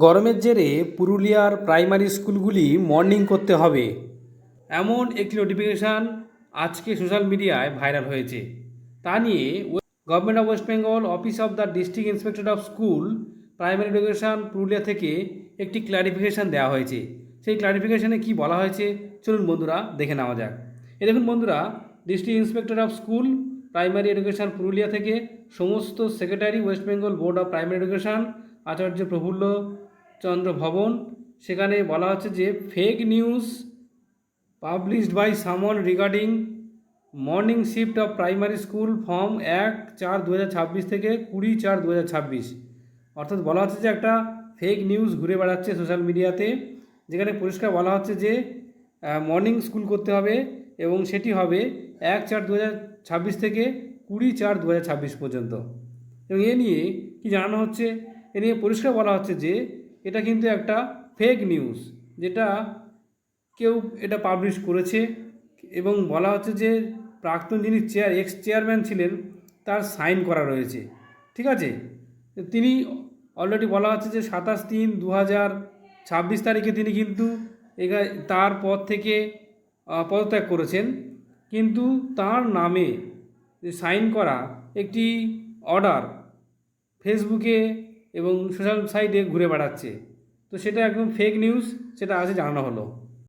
গরমের জেরে পুরুলিয়ার প্রাইমারি স্কুলগুলি মর্নিং করতে হবে এমন একটি নোটিফিকেশান আজকে সোশ্যাল মিডিয়ায় ভাইরাল হয়েছে। তা নিয়ে government of West Bengal office of the district inspector of school primary education Purulia থেকে একটি ক্লারিফিকেশান দেওয়া হয়েছে। সেই ক্লারিফিকেশানে কি বলা হয়েছে চলুন বন্ধুরা দেখে নেওয়া যাক। দেখুন বন্ধুরা, district inspector of school primary education Purulia থেকে সমস্ত secretary West Bengal board of primary education Acharya Prafulla Chandra Bhavan, সেখানে বলা হচ্ছে যে fake news published by someone regarding morning shift of primary school from 1/4/2026 থেকে 20/4/2026। অর্থাৎ বলা হচ্ছে যে একটা ফেক নিউজ ঘুরে বেড়াচ্ছে সোশ্যাল মিডিয়াতে, যেখানে পরিষ্কার বলা হচ্ছে যে মর্নিং স্কুল করতে হবে এবং সেটি হবে 1/4/2026 থেকে 20/4/2026 পর্যন্ত। এবং এ নিয়ে কি জানানো হচ্ছে, এ নিয়ে পরিষ্কার বলা হচ্ছে যে এটা কিন্তু একটা ফেক নিউজ, যেটা কেউ এটা পাবলিশ করেছে এবং বলা হচ্ছে যে প্রাক্তন যিনি এক্স চেয়ারম্যান ছিলেন তার সাইন করা রয়েছে। ঠিক আছে, তিনি অলরেডি বলা হচ্ছে যে 27/3/2026 তারিখে তিনি কিন্তু তার পদ থেকে পদত্যাগ করেছেন, কিন্তু তার নামে সাইন করা একটি অর্ডার ফেসবুকে এবং সোশ্যাল সাইটে ঘুরে বেড়াচ্ছে। তো সেটা একদম ফেক নিউজ, সেটা আজকে জানানো হলো।